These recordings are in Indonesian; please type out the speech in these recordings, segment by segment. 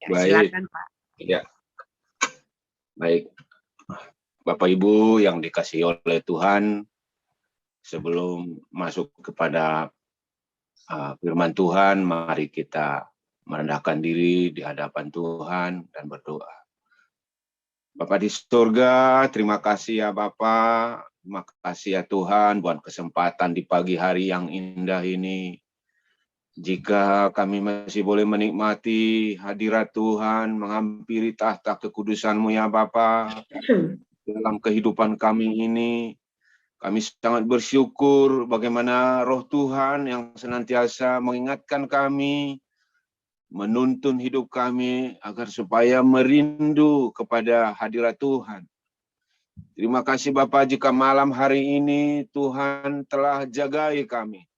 Ya, Baik, silakan Pak. ya, baik. Bapak Ibu yang dikasihi oleh Tuhan, sebelum masuk kepada firman Tuhan, mari kita merendahkan diri di hadapan Tuhan dan berdoa. Bapa di surga, terima kasih ya Bapak, terima kasih ya Tuhan buat kesempatan di pagi hari yang indah ini. Jika kami masih boleh menikmati hadirat Tuhan, menghampiri tahta kekudusan-Mu ya Bapa, dalam kehidupan kami ini, kami sangat bersyukur bagaimana roh Tuhan yang senantiasa mengingatkan kami, menuntun hidup kami agar supaya merindu kepada hadirat Tuhan. Terima kasih Bapa jika malam hari ini Tuhan telah jagai kami.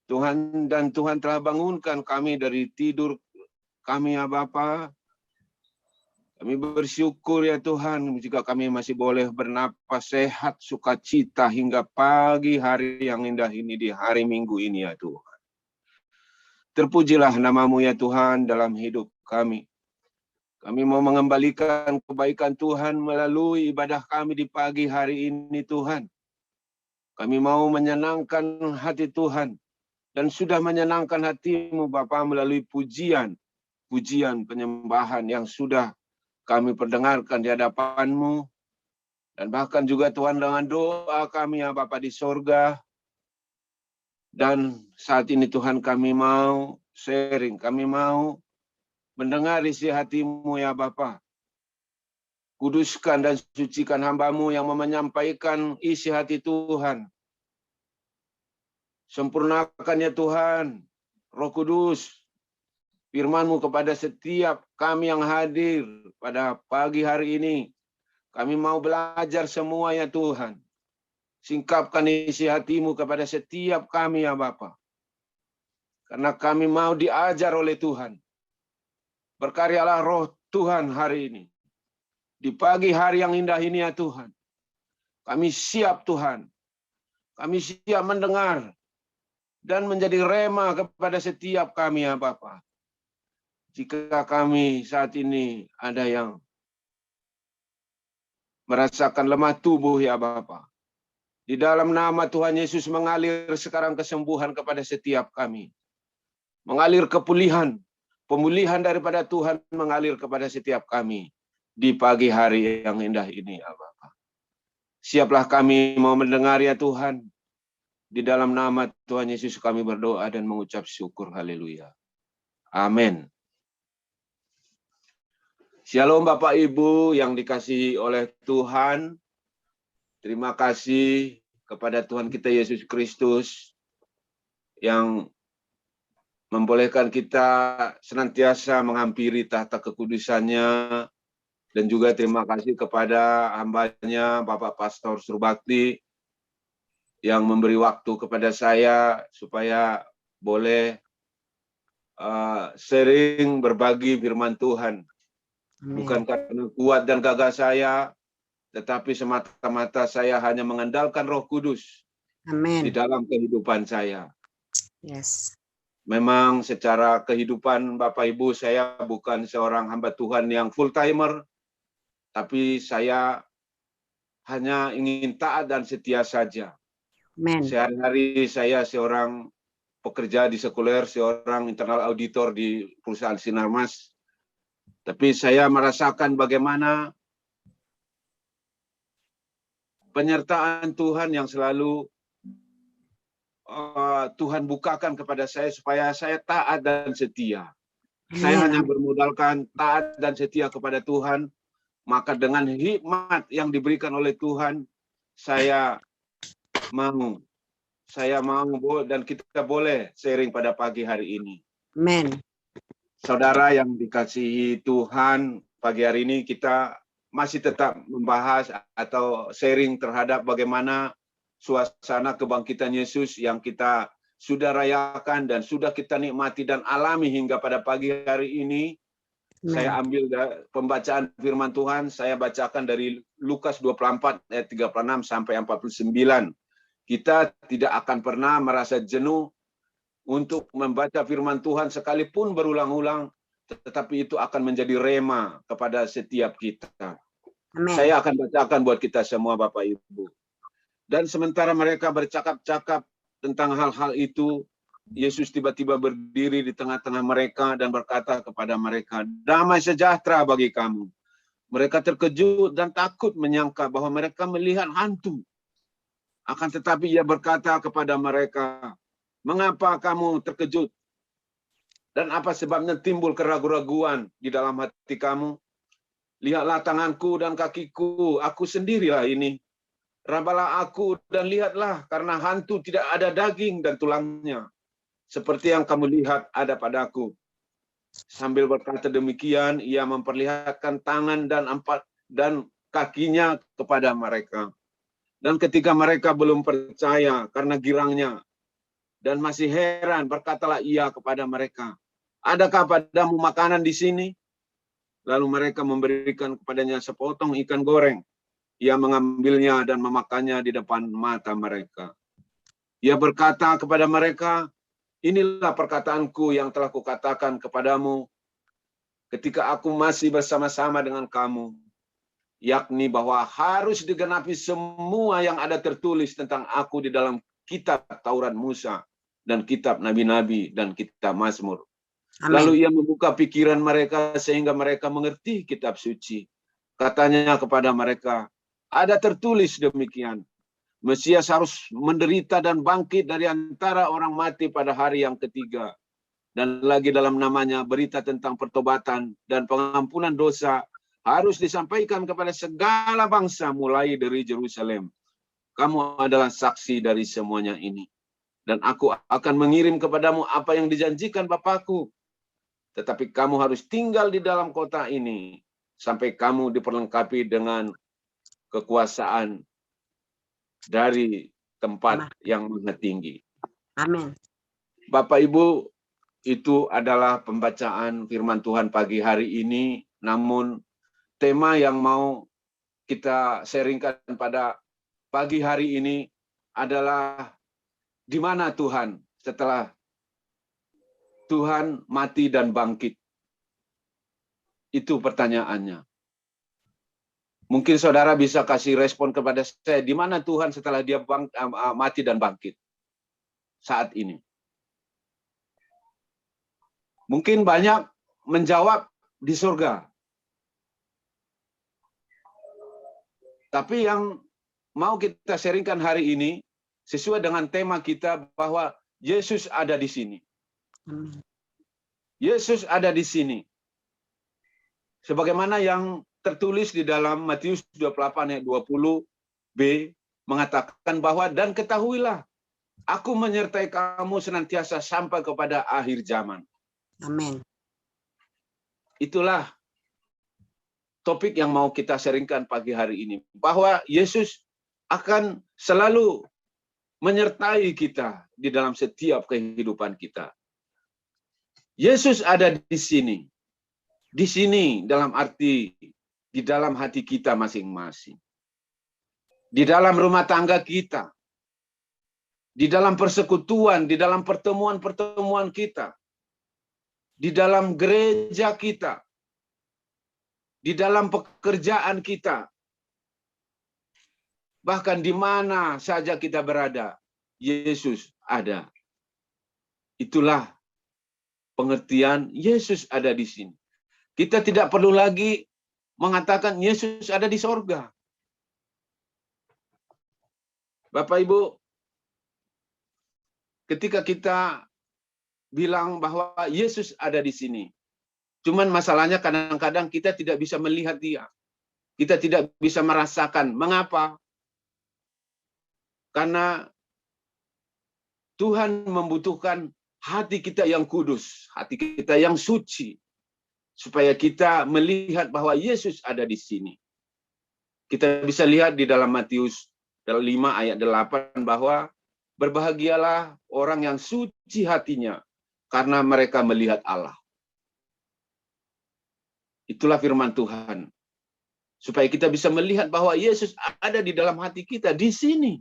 Tuhan telah bangunkan kami dari tidur kami ya Bapa. Kami bersyukur ya Tuhan jika kami masih boleh bernapas sehat, sukacita hingga pagi hari yang indah ini di hari Minggu ini ya Tuhan. Terpujilah nama-Mu ya Tuhan dalam hidup kami. Kami mau mengembalikan kebaikan Tuhan melalui ibadah kami di pagi hari ini Tuhan. Kami mau menyenangkan hati Tuhan dan sudah menyenangkan hati-Mu Bapa melalui pujian penyembahan yang sudah kami perdengarkan di hadapan-Mu. Dan bahkan juga Tuhan dengan doa kami ya Bapa di sorga. Dan saat ini Tuhan kami mau sharing, kami mau mendengar isi hati-Mu ya Bapa. Kuduskan dan sucikan hamba-Mu yang menyampaikan isi hati Tuhan. Sempurnakan ya Tuhan, Roh Kudus, firman-Mu kepada setiap kami yang hadir pada pagi hari ini. Kami mau belajar semua ya Tuhan. Singkapkan isi hati-Mu kepada setiap kami ya Bapa. Karena kami mau diajar oleh Tuhan. Berkaryalah roh Tuhan hari ini. Di pagi hari yang indah ini ya Tuhan. Kami siap Tuhan. Kami siap mendengar. Dan menjadi rema kepada setiap kami ya Bapa. Jika kami saat ini ada yang merasakan lemah tubuh ya Bapa. Di dalam nama Tuhan Yesus mengalir sekarang kesembuhan kepada setiap kami. Mengalir kepulihan. Pemulihan daripada Tuhan mengalir kepada setiap kami. Di pagi hari yang indah ini ya Bapa. Siaplah kami mau mendengar ya Tuhan. Di dalam nama Tuhan Yesus kami berdoa dan mengucap syukur. Haleluya. Amin. Shalom Bapak Ibu yang dikasihi oleh Tuhan. Terima kasih kepada Tuhan kita Yesus Kristus yang membolehkan kita senantiasa menghampiri tahta kekudusannya. Dan juga terima kasih kepada hambanya Bapak Pastor Surbakti yang memberi waktu kepada saya supaya boleh sharing berbagi firman Tuhan. Amin. Bukan karena kuat dan gagah saya, tetapi semata-mata saya hanya mengandalkan Roh Kudus Amin. di dalam kehidupan saya. Yes. Memang secara kehidupan Bapak Ibu saya bukan seorang hamba Tuhan yang full timer, tapi saya hanya ingin taat dan setia saja. Amen. Sehari-hari saya seorang pekerja di sekuler, seorang internal auditor di perusahaan Sinarmas. Tapi saya merasakan bagaimana penyertaan Tuhan yang selalu Tuhan bukakan kepada saya supaya saya taat dan setia. Saya hanya bermodalkan taat dan setia kepada Tuhan, maka dengan hikmat yang diberikan oleh Tuhan, saya mau dan kita boleh sharing pada pagi hari ini. Amen. Saudara yang dikasihi Tuhan, pagi hari ini kita masih tetap membahas atau sharing terhadap bagaimana suasana kebangkitan Yesus yang kita sudah rayakan dan sudah kita nikmati dan alami hingga pada pagi hari ini. Amen. Saya ambil pembacaan firman Tuhan, saya bacakan dari Lukas 24 ayat 36 sampai 49. Kita tidak akan pernah merasa jenuh untuk membaca firman Tuhan sekalipun berulang-ulang, tetapi itu akan menjadi rema kepada setiap kita. Amin. Saya akan bacakan buat kita semua, Bapak Ibu. Dan sementara mereka bercakap-cakap tentang hal-hal itu, Yesus tiba-tiba berdiri di tengah-tengah mereka dan berkata kepada mereka, "Damai sejahtera bagi kamu." Mereka terkejut dan takut menyangka bahwa mereka melihat hantu. Akan tetapi ia berkata kepada mereka, "Mengapa kamu terkejut? Dan apa sebabnya timbul keraguan-raguan di dalam hati kamu? Lihatlah tanganku dan kakiku, aku sendirilah ini. Rabalah aku dan lihatlah, karena hantu tidak ada daging dan tulangnya, seperti yang kamu lihat ada padaku." Sambil berkata demikian, ia memperlihatkan tangan dan kakinya kepada mereka. Dan ketika mereka belum percaya karena girangnya dan masih heran, berkatalah ia kepada mereka, "Adakah padamu makanan di sini?" Lalu mereka memberikan kepadanya sepotong ikan goreng. Ia mengambilnya dan memakannya di depan mata mereka. Ia berkata kepada mereka, "Inilah perkataanku yang telah kukatakan kepadamu ketika aku masih bersama-sama dengan kamu, yakni bahwa harus digenapi semua yang ada tertulis tentang aku di dalam kitab Taurat Musa dan kitab Nabi-Nabi dan kitab Mazmur." Amin. Lalu ia membuka pikiran mereka sehingga mereka mengerti kitab suci. Katanya kepada mereka, "Ada tertulis demikian, Mesias harus menderita dan bangkit dari antara orang mati pada hari yang ketiga. Dan lagi dalam namanya berita tentang pertobatan dan pengampunan dosa harus disampaikan kepada segala bangsa mulai dari Yerusalem. Kamu adalah saksi dari semuanya ini. Dan aku akan mengirim kepadamu apa yang dijanjikan Bapakku. Tetapi kamu harus tinggal di dalam kota ini sampai kamu diperlengkapi dengan kekuasaan dari tempat yang maha tinggi." Amin. Bapak Ibu, itu adalah pembacaan firman Tuhan pagi hari ini. Namun tema yang mau kita sharingkan pada pagi hari ini adalah di mana Tuhan setelah Tuhan mati dan bangkit. Itu pertanyaannya. Mungkin saudara bisa kasih respon kepada saya, di mana Tuhan setelah dia mati dan bangkit saat ini? Mungkin banyak menjawab di surga. Tapi yang mau kita sharingkan hari ini sesuai dengan tema kita bahwa Yesus ada di sini. Yesus ada di sini. Sebagaimana yang tertulis di dalam Matius 28 ayat 20b mengatakan bahwa, "Dan ketahuilah, aku menyertai kamu senantiasa sampai kepada akhir zaman." Amin. Itulah topik yang mau kita sharingkan pagi hari ini. Bahwa Yesus akan selalu menyertai kita di dalam setiap kehidupan kita. Yesus ada di sini. Di sini dalam arti di dalam hati kita masing-masing. Di dalam rumah tangga kita. Di dalam persekutuan, di dalam pertemuan-pertemuan kita. Di dalam gereja kita. Di dalam pekerjaan kita. Bahkan di mana saja kita berada, Yesus ada. Itulah pengertian Yesus ada di sini. Kita tidak perlu lagi mengatakan Yesus ada di sorga. Bapak Ibu, ketika kita bilang bahwa Yesus ada di sini, cuman masalahnya kadang-kadang kita tidak bisa melihat dia. Kita tidak bisa merasakan. Mengapa? Karena Tuhan membutuhkan hati kita yang kudus, hati kita yang suci, supaya kita melihat bahwa Yesus ada di sini. Kita bisa lihat di dalam Matius 5 ayat 8 bahwa berbahagialah orang yang suci hatinya, karena mereka melihat Allah. Itulah firman Tuhan. Supaya kita bisa melihat bahwa Yesus ada di dalam hati kita, di sini.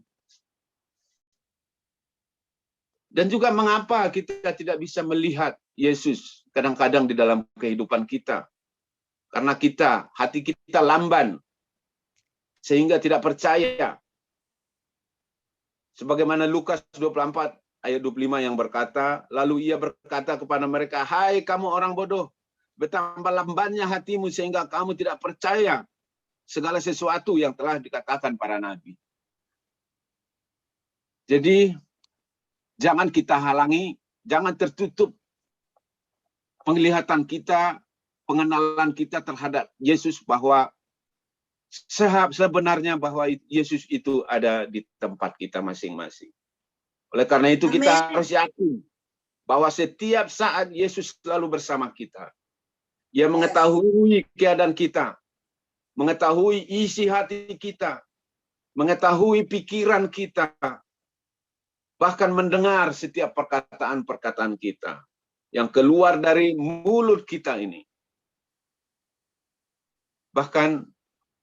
Dan juga mengapa kita tidak bisa melihat Yesus kadang-kadang di dalam kehidupan kita. Karena hati kita lamban, sehingga tidak percaya. Sebagaimana Lukas 24 ayat 25 yang berkata, lalu ia berkata kepada mereka, hai kamu orang bodoh, betapa lambannya hatimu sehingga kamu tidak percaya segala sesuatu yang telah dikatakan para nabi. Jadi, jangan kita halangi, jangan tertutup penglihatan kita, pengenalan kita terhadap Yesus, bahwa sebenarnya bahwa Yesus itu ada di tempat kita masing-masing. Oleh karena itu kita harus yakin bahwa setiap saat Yesus selalu bersama kita. Ia mengetahui keadaan kita, mengetahui isi hati kita, mengetahui pikiran kita, bahkan mendengar setiap perkataan-perkataan kita yang keluar dari mulut kita ini. Bahkan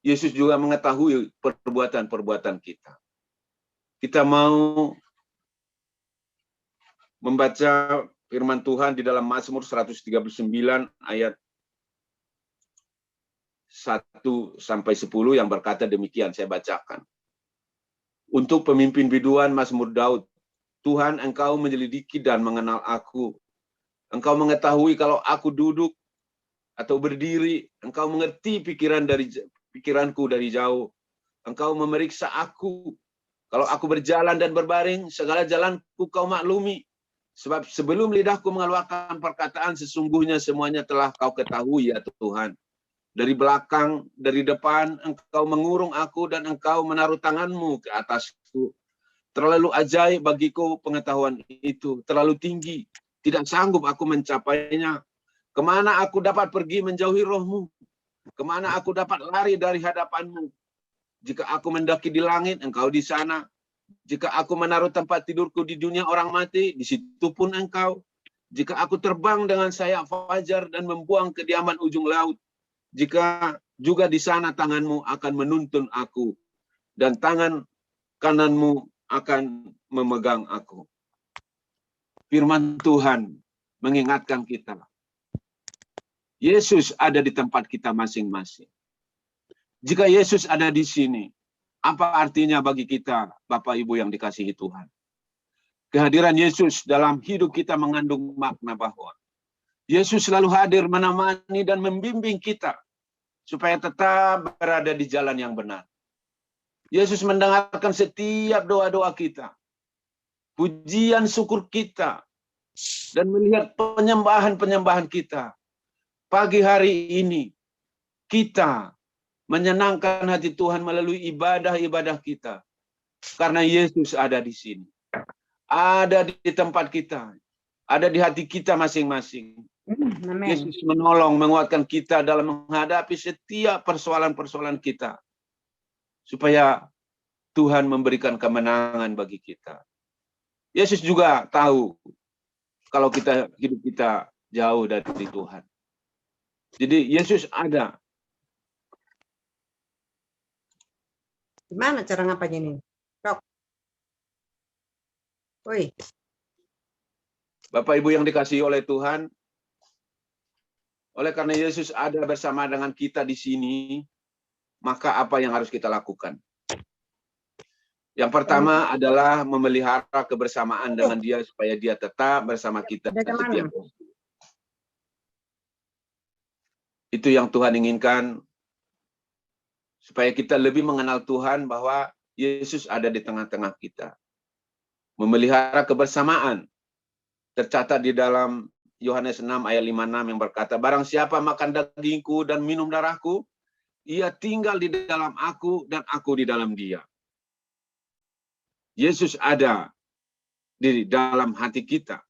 Yesus juga mengetahui perbuatan-perbuatan kita. Kita mau membaca firman Tuhan di dalam Mazmur 139 ayat 1-10 yang berkata demikian, saya bacakan. Untuk pemimpin biduan Mazmur Daud, Tuhan, Engkau menyelidiki dan mengenal aku. Engkau mengetahui kalau aku duduk atau berdiri. Engkau mengerti pikiranku dari jauh. Engkau memeriksa aku. Kalau aku berjalan dan berbaring, segala jalanku kau maklumi. Sebab sebelum lidahku mengeluarkan perkataan, sesungguhnya semuanya telah kau ketahui, ya Tuhan. Dari belakang, dari depan, engkau mengurung aku dan engkau menaruh tanganmu ke atasku. Terlalu ajaib bagiku pengetahuan itu, terlalu tinggi. Tidak sanggup aku mencapainya. Kemana aku dapat pergi menjauhi rohmu? Kemana aku dapat lari dari hadapanmu? Jika aku mendaki di langit, engkau di sana. Jika aku menaruh tempat tidurku di dunia orang mati, di situ pun engkau. Jika aku terbang dengan sayap fajar dan membuang kediaman ujung laut, jika juga di sana tanganmu akan menuntun aku, dan tangan kananmu akan memegang aku. Firman Tuhan mengingatkan kita. Yesus ada di tempat kita masing-masing. Jika Yesus ada di sini, apa artinya bagi kita, Bapak Ibu yang dikasihi Tuhan? Kehadiran Yesus dalam hidup kita mengandung makna bahwa Yesus selalu hadir menemani dan membimbing kita supaya tetap berada di jalan yang benar. Yesus mendengarkan setiap doa-doa kita, pujian syukur kita, dan melihat penyembahan-penyembahan kita. Pagi hari ini, kita menyenangkan hati Tuhan melalui ibadah-ibadah kita. Karena Yesus ada di sini. Ada di tempat kita. Ada di hati kita masing-masing. Yesus menolong, menguatkan kita dalam menghadapi setiap persoalan-persoalan kita. Supaya Tuhan memberikan kemenangan bagi kita. Yesus juga tahu kalau hidup kita jauh dari Tuhan. Jadi Yesus ada. Gimana cara ngapanya ini? Sok. Woi. Bapak Ibu yang dikasihi oleh Tuhan, oleh karena Yesus ada bersama dengan kita di sini, maka apa yang harus kita lakukan? Yang pertama adalah memelihara kebersamaan dengan Dia supaya Dia tetap bersama kita setiap hari. Itu yang Tuhan inginkan, supaya kita lebih mengenal Tuhan bahwa Yesus ada di tengah-tengah kita. Memelihara kebersamaan. Tercatat di dalam Yohanes 6 ayat 56 yang berkata, barang siapa makan dagingku dan minum darahku, ia tinggal di dalam aku dan aku di dalam dia. Yesus ada di dalam hati kita.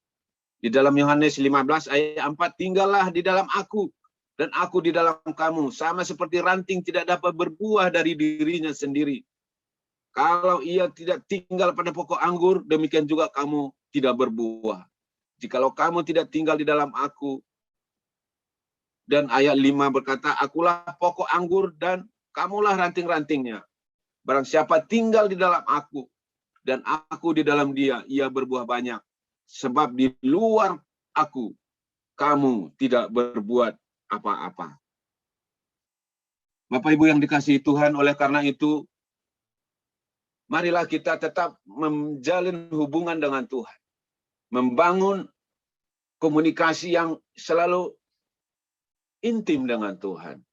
Di dalam Yohanes 15 ayat 4, tinggallah di dalam aku dan aku di dalam kamu, sama seperti ranting tidak dapat berbuah dari dirinya sendiri. Kalau ia tidak tinggal pada pokok anggur, demikian juga kamu tidak berbuah. Jikalau kamu tidak tinggal di dalam aku, dan ayat 5 berkata, akulah pokok anggur dan kamulah ranting-rantingnya. Barang siapa tinggal di dalam aku, dan aku di dalam dia, ia berbuah banyak. Sebab di luar aku, kamu tidak berbuat apa-apa. Bapak Ibu yang dikasihi Tuhan, oleh karena itu, marilah kita tetap menjalin hubungan dengan Tuhan. Membangun komunikasi yang selalu intim dengan Tuhan.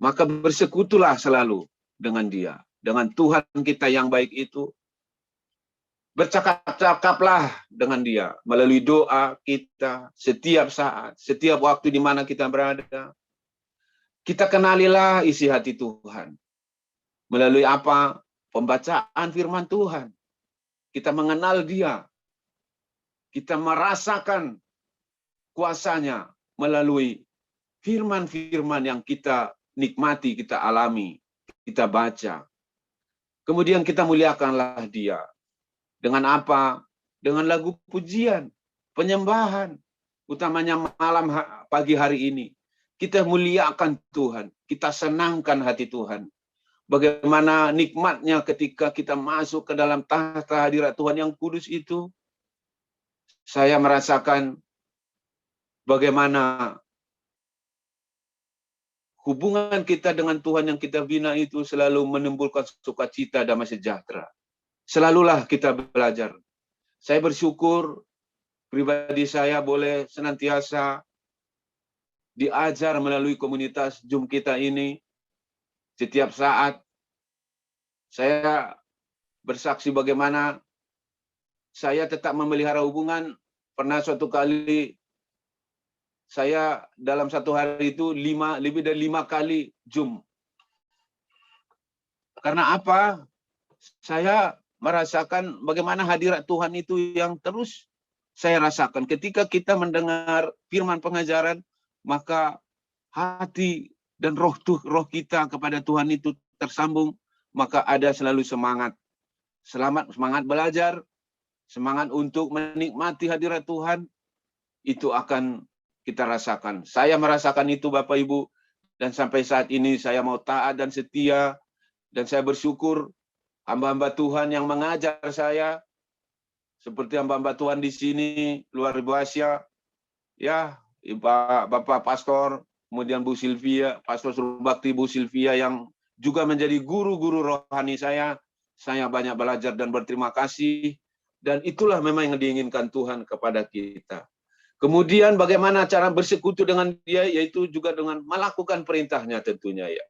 Maka bersekutulah selalu dengan Dia. Dengan Tuhan kita yang baik itu. Bercakap-cakaplah dengan Dia. Melalui doa kita setiap saat, setiap waktu di mana kita berada. Kita kenalilah isi hati Tuhan. Melalui apa? Pembacaan firman Tuhan. Kita mengenal Dia. Kita merasakan kuasanya melalui firman-firman yang kita nikmati, kita alami, kita baca. Kemudian kita muliakanlah Dia. Dengan apa? Dengan lagu pujian, penyembahan. Utamanya pagi hari ini. Kita muliakan Tuhan. Kita senangkan hati Tuhan. Bagaimana nikmatnya ketika kita masuk ke dalam tahta hadirat Tuhan yang kudus itu. Saya merasakan bagaimana hubungan kita dengan Tuhan yang kita bina itu selalu menimbulkan sukacita, damai sejahtera. Selalulah kita belajar. Saya bersyukur pribadi saya boleh senantiasa diajar melalui komunitas Zoom kita ini. Setiap saat saya bersaksi bagaimana saya tetap memelihara hubungan. Pernah suatu kali saya dalam satu hari itu lebih dari 5 kali Zoom. Karena apa? Saya merasakan bagaimana hadirat Tuhan itu yang terus saya rasakan. Ketika kita mendengar firman pengajaran, maka hati dan roh kita kepada Tuhan itu tersambung, maka ada selalu semangat. Semangat belajar, semangat untuk menikmati hadirat Tuhan, itu akan kita rasakan. Saya merasakan itu Bapak Ibu, dan sampai saat ini saya mau taat dan setia, dan saya bersyukur hamba-hamba Tuhan yang mengajar saya, seperti hamba-hamba Tuhan di sini, luar biasa, ya, Bapak Pastor, kemudian Bu Silvia, Pastor Surbakti Bu Silvia yang juga menjadi guru-guru rohani saya banyak belajar dan berterima kasih, dan itulah memang yang diinginkan Tuhan kepada kita. Kemudian bagaimana cara bersekutu dengan Dia, yaitu juga dengan melakukan perintahnya tentunya ya.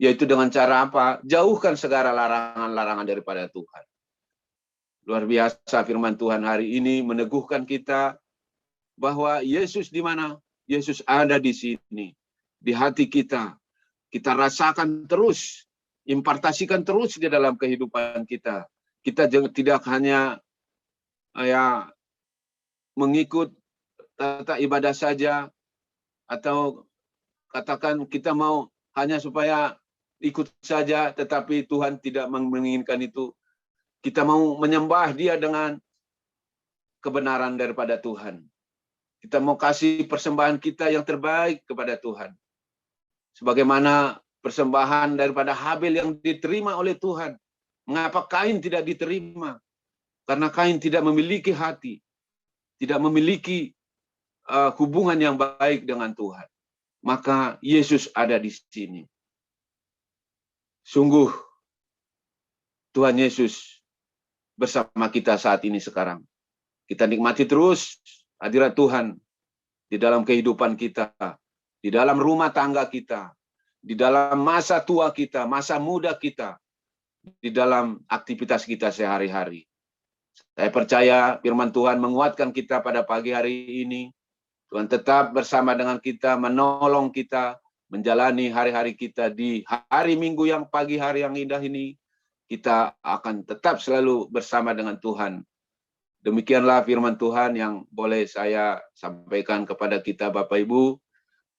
Yaitu dengan cara apa? Jauhkan segala larangan-larangan daripada Tuhan. Luar biasa firman Tuhan hari ini meneguhkan kita bahwa Yesus di mana? Yesus ada di sini. Di hati kita. Kita rasakan terus. Impartasikan terus di dalam kehidupan kita. Kita tidak hanya mengikut tata ibadah saja. Atau katakan kita mau hanya supaya ikut saja. Tetapi Tuhan tidak menginginkan itu. Kita mau menyembah Dia dengan kebenaran daripada Tuhan. Kita mau kasih persembahan kita yang terbaik kepada Tuhan. Sebagaimana persembahan daripada Habel yang diterima oleh Tuhan. Mengapa Kain tidak diterima? Karena Kain tidak memiliki hati. Tidak memiliki hubungan yang baik dengan Tuhan. Maka Yesus ada di sini. Sungguh Tuhan Yesus bersama kita saat ini sekarang. Kita nikmati terus hadirat Tuhan di dalam kehidupan kita, di dalam rumah tangga kita, di dalam masa tua kita, masa muda kita, di dalam aktivitas kita sehari-hari. Saya percaya firman Tuhan menguatkan kita pada pagi hari ini. Tuhan tetap bersama dengan kita, menolong kita, menjalani hari-hari kita di hari Minggu yang pagi hari yang indah ini. Kita akan tetap selalu bersama dengan Tuhan. Demikianlah firman Tuhan yang boleh saya sampaikan kepada kita Bapak Ibu.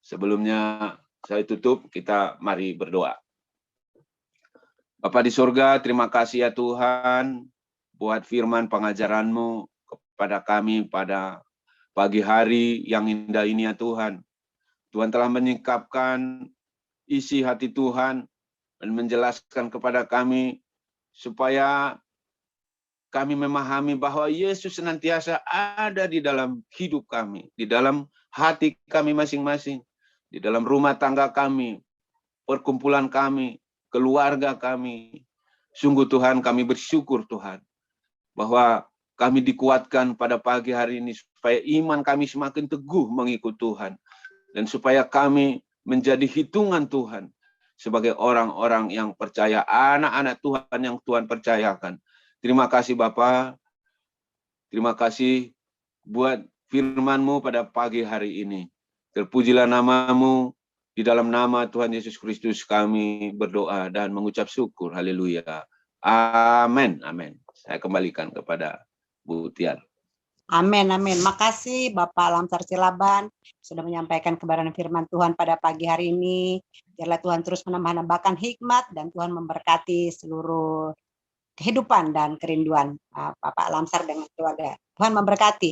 Sebelumnya saya tutup, kita mari berdoa. Bapa di surga, terima kasih ya Tuhan buat firman pengajaran-Mu kepada kami pada pagi hari yang indah ini ya Tuhan. Tuhan telah menyingkapkan isi hati Tuhan dan menjelaskan kepada kami supaya kami memahami bahwa Yesus senantiasa ada di dalam hidup kami, di dalam hati kami masing-masing, di dalam rumah tangga kami, perkumpulan kami, keluarga kami. Sungguh Tuhan, kami bersyukur Tuhan, bahwa kami dikuatkan pada pagi hari ini supaya iman kami semakin teguh mengikut Tuhan. Dan supaya kami menjadi hitungan Tuhan sebagai orang-orang yang percaya, anak-anak Tuhan yang Tuhan percayakan. Terima kasih Bapa, terima kasih buat firman-Mu pada pagi hari ini. Terpujilah nama-Mu, di dalam nama Tuhan Yesus Kristus kami berdoa dan mengucap syukur. Haleluya. Amin. Amin. Saya kembalikan kepada Bu Tiar. Amin, amin. Makasih Bapak Lamsar Silaban sudah menyampaikan kebenaran firman Tuhan pada pagi hari ini. Biarlah Tuhan terus menambahkan hikmat dan Tuhan memberkati seluruh kehidupan dan kerinduan Bapak Lamsar dengan keluarga. Tuhan memberkati.